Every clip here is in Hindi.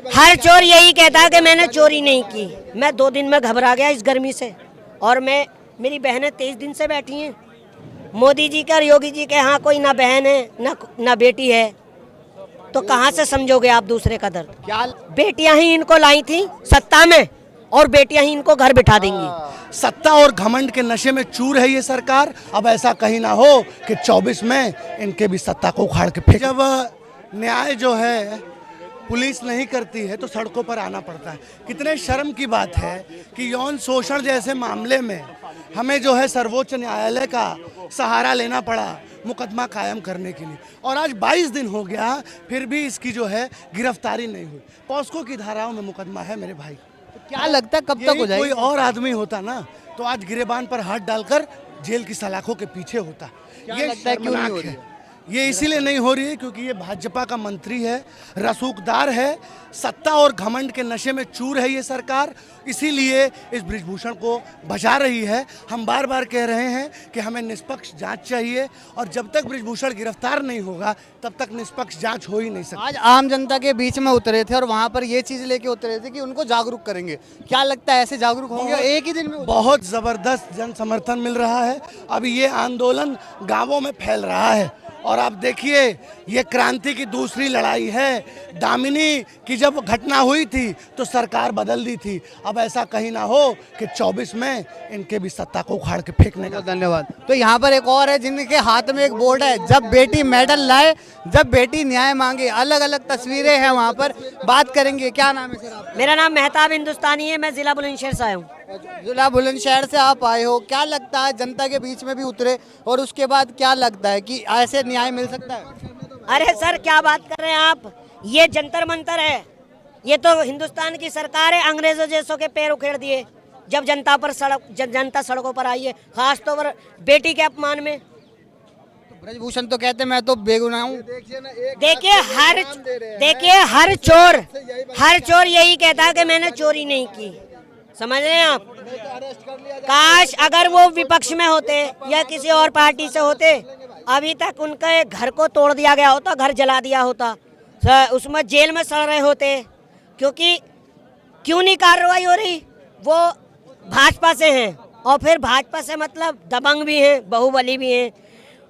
हर चोर यही कहता है कि मैंने चोरी नहीं की। मैं 2 दिन में घबरा गया इस गर्मी से, और मेरी बहनें 23 दिन से बैठी हैं। मोदी जी का और योगी जी के यहाँ कोई ना बहन है ना बेटी है, तो कहाँ से समझोगे आप दूसरे का दर्द। क्या बेटियां ही इनको लाई थी सत्ता में, और बेटियां ही इनको घर बिठा देंगी। सत्ता और घमंड के नशे में चूर है ये सरकार। अब ऐसा कहीं ना हो कि 24 में इनके भी सत्ता को उखाड़ के फेंक। जब न्याय जो है पुलिस नहीं करती है तो सड़कों पर आना पड़ता है। कितने शर्म की बात है कि यौन शोषण जैसे मामले में हमें जो है सर्वोच्च न्यायालय का सहारा लेना पड़ा मुकदमा कायम करने के लिए, और आज 22 दिन हो गया फिर भी इसकी जो है गिरफ्तारी नहीं हुई। पॉस्को की धाराओं में मुकदमा है मेरे भाई। क्या लगता है कब तक हो जाएगी? कोई और आदमी होता ना तो आज गिरेबान पर हाथ डालकर जेल की सलाखों के पीछे होता। क्या लगता है क्यों नहीं हो रही है? ये इसीलिए नहीं हो रही है क्योंकि ये भाजपा का मंत्री है, रसूखदार है, सत्ता और घमंड के नशे में चूर है ये सरकार, इसीलिए इस बृजभूषण को बचा रही है। हम बार बार कह रहे हैं कि हमें निष्पक्ष जांच चाहिए, और जब तक बृजभूषण गिरफ्तार नहीं होगा तब तक निष्पक्ष जांच हो ही नहीं सकती। आज आम जनता के बीच में उतरे थे और वहाँ पर ये चीज़ लेके उतरे थे कि उनको जागरूक करेंगे। क्या लगता है ऐसे जागरूक होंगे? एक ही दिन में बहुत ज़बरदस्त जन समर्थन मिल रहा है। अभी ये आंदोलन गाँवों में फैल रहा है, और आप देखिए ये क्रांति की दूसरी लड़ाई है। दामिनी की जब घटना हुई थी तो सरकार बदल दी थी। अब ऐसा कहीं ना हो कि 24 में इनके भी सत्ता को उखाड़ के फेंकने का। धन्यवाद। तो यहाँ पर एक और है जिनके हाथ में एक बोर्ड है, जब बेटी मेडल लाए, जब बेटी न्याय मांगे। अलग अलग तस्वीरें हैं वहाँ पर, बात करेंगे। क्या नाम है सर आपका? मेरा नाम मेहताब हिंदुस्तानी है, मैं जिला बुलंदशहर से आया हूँ। जिला बुलंदशहर से आप आए हो, क्या लगता है जनता के बीच में भी उतरे और उसके बाद क्या लगता है कि ऐसे न्याय मिल सकता है? अरे सर क्या बात कर रहे हैं आप, ये जंतर मंतर है। ये तो हिंदुस्तान की सरकार है, अंग्रेजों जैसों के पैर उखेड़ दिए जब जनता सड़कों पर आई है, खासतौर पर बेटी के अपमान में। ब्रजभूषण तो कहते मैं तो बेगुनाह हूँ। देखिए हर चोर यही कहता है कि मैंने चोरी नहीं की। समझ रहे हैं आप? काश अगर वो विपक्ष में होते या किसी और पार्टी से होते, अभी तक उनके घर को तोड़ दिया गया होता, घर जला दिया होता, उसमें जेल में सड़ रहे होते। क्योंकि क्यों नहीं कार्रवाई हो रही? वो भाजपा से हैं, और फिर भाजपा से मतलब दबंग भी हैं, बाहुबली भी हैं।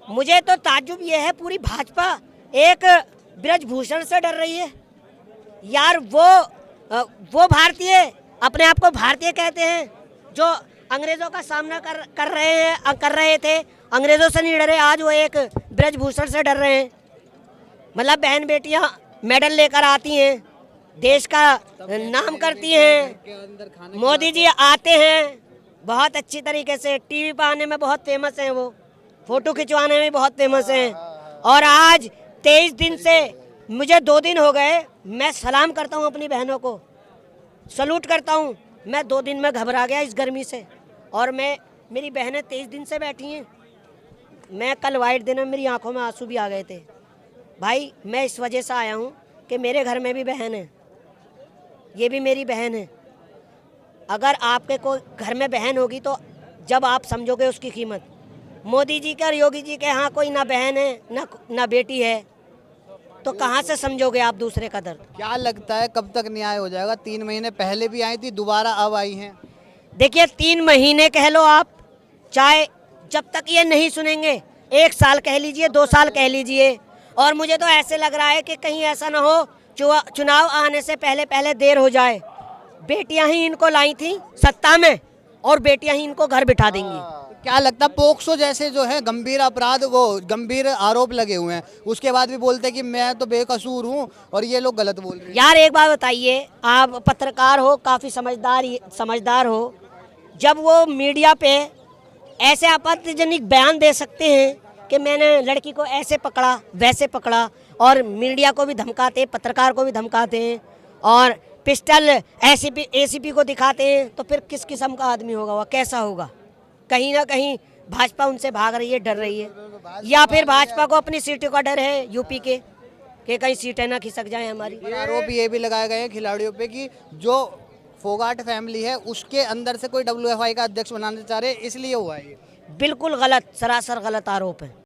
मुझे तो ताज्जुब ये है, पूरी भाजपा एक बृजभूषण से डर रही है यार। वो भारतीय, अपने आप को भारतीय कहते हैं, जो अंग्रेजों का सामना कर रहे थे, अंग्रेजों से नहीं डरे, आज वो एक बृजभूषण से डर रहे हैं। मतलब बहन बेटियां मेडल लेकर आती हैं, देश का नाम करती हैं। मोदी जी आते हैं बहुत अच्छी तरीके से, टीवी पर आने में बहुत फेमस हैं, वो फोटो खिंचवाने में बहुत फेमस हैं। और आज 23 दिन से, मुझे 2 दिन हो गए, मैं सलाम करता हूँ अपनी बहनों को, सलूट करता हूँ। मैं 2 दिन में घबरा गया इस गर्मी से, और मेरी बहनें 23 दिन से बैठी हैं। मैं कल वाइट दिन में मेरी आंखों में आंसू भी आ गए थे भाई। मैं इस वजह से आया हूँ कि मेरे घर में भी बहन है, ये भी मेरी बहन है। अगर आपके कोई घर में बहन होगी तो जब आप समझोगे उसकी कीमत। मोदी जी के और योगी जी के यहाँ कोई ना बहन है ना बेटी है, तो कहाँ से समझोगे आप दूसरे का दर्द। क्या लगता है कब तक न्याय हो जाएगा? 3 महीने पहले भी आई थी, दोबारा अब आई हैं। देखिए 3 महीने कह लो आप, चाहे जब तक ये नहीं सुनेंगे, 1 साल कह लीजिए, 2 साल कह लीजिए। और मुझे तो ऐसे लग रहा है कि कहीं ऐसा ना हो चुनाव आने से पहले देर हो जाए। बेटियां ही इनको लाई थी सत्ता में, और बेटियां ही इनको घर बिठा देंगी। क्या लगता है पोक्सो जैसे जो है गंभीर अपराध, वो गंभीर आरोप लगे हुए हैं, उसके बाद भी बोलते हैं कि मैं तो बेकसूर हूं, और ये लोग गलत बोल रहे हैं? यार एक बात बताइए, आप पत्रकार हो, काफ़ी समझदार हो, जब वो मीडिया पे ऐसे आपत्तिजनक बयान दे सकते हैं कि मैंने लड़की को ऐसे पकड़ा वैसे पकड़ा, और मीडिया को भी धमकाते, पत्रकार को भी धमकाते हैं, और पिस्टल एसीपी को दिखाते हैं, तो फिर किस किस्म का आदमी होगा वह, कैसा होगा? कहीं ना कहीं भाजपा उनसे भाग रही है, डर रही है, या फिर भाजपा को अपनी सीटों का डर है यूपी के, कि कहीं सीटें ना खिसक जाएं हमारी। आरोप ये भी लगाए गए हैं खिलाड़ियों पे कि जो फोगाट फैमिली है उसके अंदर से कोई WFI का अध्यक्ष बनाना चाह रहे, इसलिए हुआ है ये। बिल्कुल गलत, सरासर गलत आरोप है।